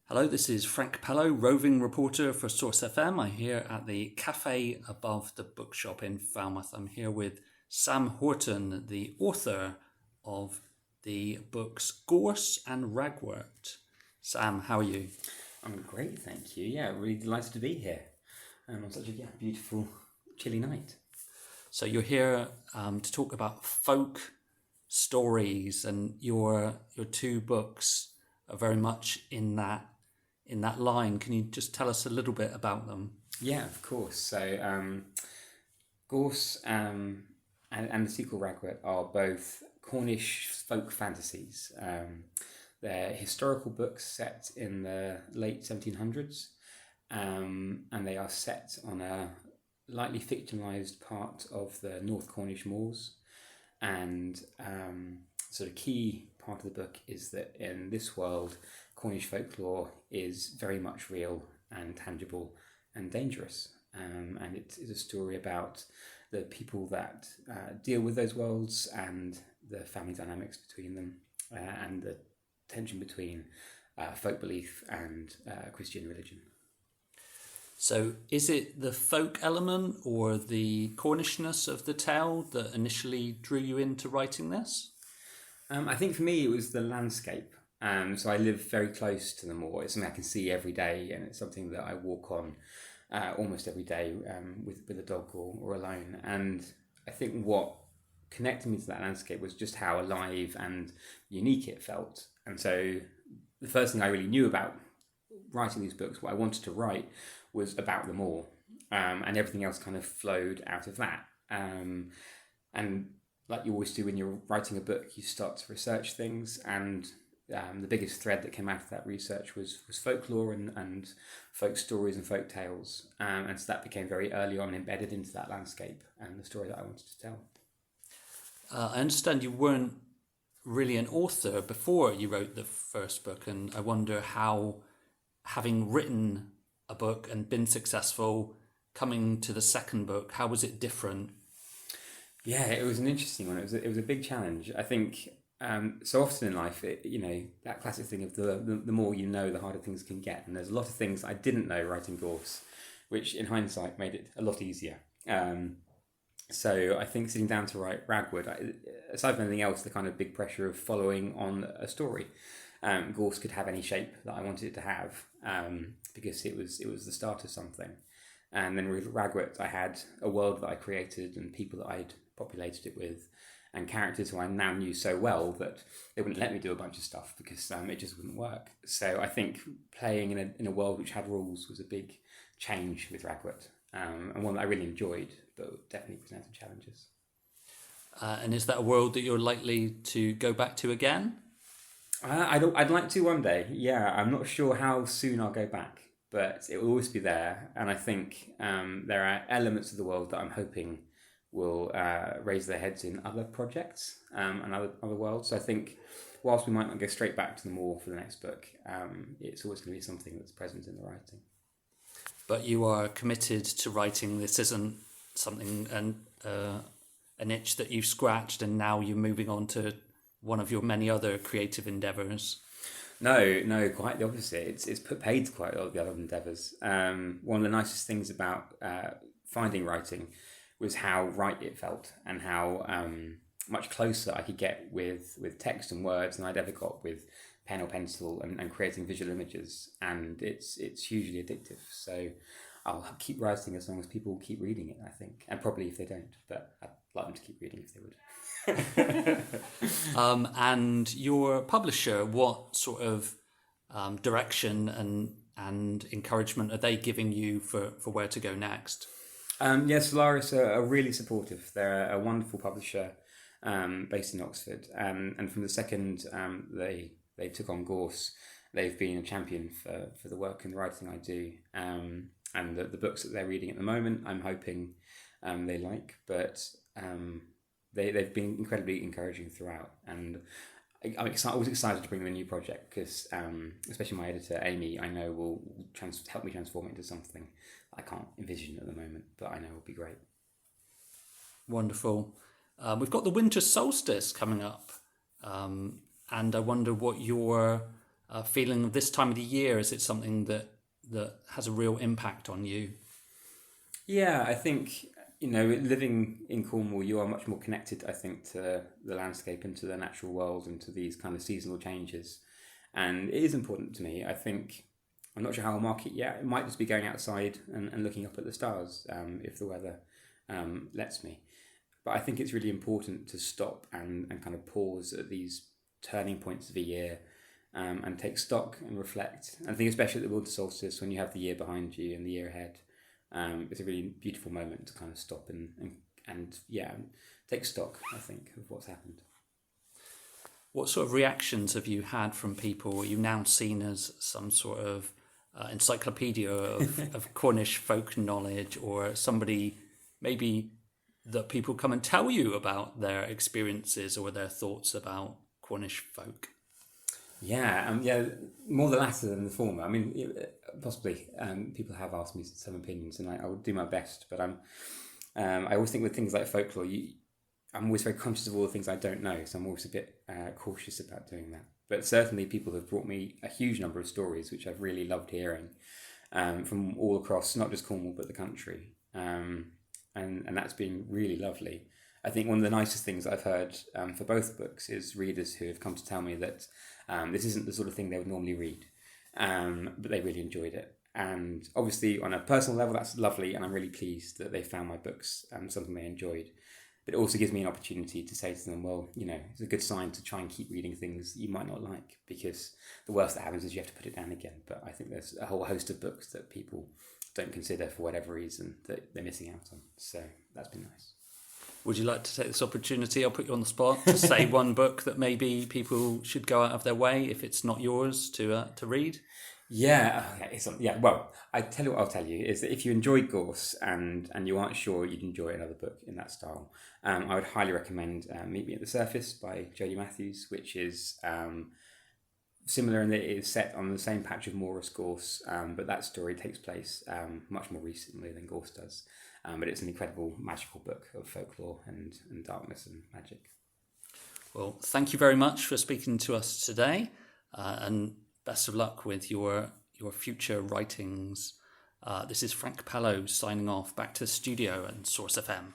Hello, this is Frank Pello, roving reporter for Source FM. I'm here at the Cafe Above the BookShop in Falmouth. I'm here with Sam Horton, the author of the books Gorse and Ragwort. Sam, how are you? I'm great, thank you. Yeah, really delighted to be here on such a beautiful, chilly night. So you're here to talk about folk stories, and your two books are very much in that line. Can you just tell us a little bit about them? Yeah, of course. So Gorse and the sequel Ragwort are both Cornish folk fantasies. They're historical books set in the late 1700s, and they are set on a lightly fictionalised part of the North Cornish moors. And so the key part of the book is that in this world, Cornish folklore is very much real and tangible and dangerous. And it is a story about the people that deal with those worlds and the family dynamics between them, and the tension between folk belief and Christian religion. So is it the folk element or the Cornishness of the tale that initially drew you into writing this? I think for me it was the landscape. So I live very close to the moor. It's something I can see every day, and it's something that I walk on almost every day with a dog or alone. And I think what connected me to that landscape was just how alive and unique it felt. And so the first thing I really knew about writing these books, what I wanted to write, was about the moor, and everything else kind of flowed out of that. And like you always do when you're writing a book, you start to research things, and the biggest thread that came out of that research was folklore and folk stories and folk tales. And so that became very early on embedded into that landscape and the story that I wanted to tell. I understand you weren't really an author before you wrote the first book, and I wonder how, having written a book and been successful, coming to the second book, how was it different? Yeah, it was an interesting one. It was a big challenge. I think so often in life, that classic thing of the more you know, the harder things can get. And there's a lot of things I didn't know writing Gorse, which in hindsight made it a lot easier. So I think sitting down to write Ragwort, aside from anything else, the kind of big pressure of following on a story. Gorse could have any shape that I wanted it to have, because it was the start of something. And then with Ragwort, I had a world that I created and people that I'd populated it with, and characters who I now knew so well that they wouldn't let me do a bunch of stuff because it just wouldn't work. So I think playing in a world which had rules was a big change with Ragwort, and one that I really enjoyed, but definitely presented challenges. And is that a world that you're likely to go back to again? I'd like to one day. Yeah, I'm not sure how soon I'll go back, but it will always be there. And I think there are elements of the world that I'm hoping will raise their heads in other projects and other worlds. So I think whilst we might not go straight back to the moor for the next book, it's always going to be something that's present in the writing. But you are committed to writing. This isn't something, an itch that you've scratched and now you're moving on to one of your many other creative endeavours? No, quite the opposite. It's paid quite a lot of the other endeavours. One of the nicest things about finding writing was how right it felt, and how much closer I could get with text and words than I'd ever got with pen or pencil and creating visual images. And it's hugely addictive. So I'll keep writing as long as people keep reading it, I think. And probably if they don't, but I'd like them to keep reading if they would. And your publisher, what sort of direction and encouragement are they giving you for where to go next? Solaris are really supportive. They're a wonderful publisher based in Oxford, and from the second they took on Gorse, they've been a champion for the work and the writing I do, and the books that they're reading at the moment I'm hoping they like, but they've been incredibly encouraging throughout, and I was excited to bring them a new project because especially my editor Amy, I know will help me transform it into something I can't envision at the moment, but I know will be great. Wonderful. We've got the winter solstice coming up, and I wonder what your feeling this time of the year? Is it something that has a real impact on you? Yeah, I think, living in Cornwall, you are much more connected, I think, to the landscape and to the natural world and to these kind of seasonal changes. And it is important to me. I think, I'm not sure how I'll mark it yet. It might just be going outside and looking up at the stars, if the weather lets me. But I think it's really important to stop and kind of pause at these turning points of a year, and take stock and reflect. And I think especially at the winter solstice, when you have the year behind you and the year ahead, it's a really beautiful moment to kind of stop and take stock, I think, of what's happened. What sort of reactions have you had from people? Are you now seen as some sort of encyclopedia of Cornish folk knowledge, or somebody maybe that people come and tell you about their experiences or their thoughts about Cornish folk? Yeah, more the latter than the former. I mean, possibly people have asked me some opinions, and I will do my best. But I always think with things like folklore, I'm always very conscious of all the things I don't know, so I'm always a bit cautious about doing that. But certainly, people have brought me a huge number of stories which I've really loved hearing, from all across, not just Cornwall but the country, and that's been really lovely. I think one of the nicest things I've heard for both books is readers who have come to tell me that this isn't the sort of thing they would normally read, but they really enjoyed it. And obviously, on a personal level, that's lovely, and I'm really pleased that they found my books something they enjoyed. But it also gives me an opportunity to say to them, well, it's a good sign to try and keep reading things you might not like, because the worst that happens is you have to put it down again. But I think there's a whole host of books that people don't consider for whatever reason that they're missing out on. So that's been nice. Would you like to take this opportunity? I'll put you on the spot to say one book that maybe people should go out of their way, if it's not yours, to read. Yeah, okay. Well, I tell you what I'll tell you is that if you enjoyed Gorse and you aren't sure you'd enjoy another book in that style, I would highly recommend Meet Me at the Surface by Jodie Matthews, which is similar in that it is set on the same patch of moor as Gorse, but that story takes place much more recently than Gorse does. But it's an incredible magical book of folklore and darkness and magic. Well, thank you very much for speaking to us today, and best of luck with your future writings. This is Frank Pello signing off, back to the studio and Source FM.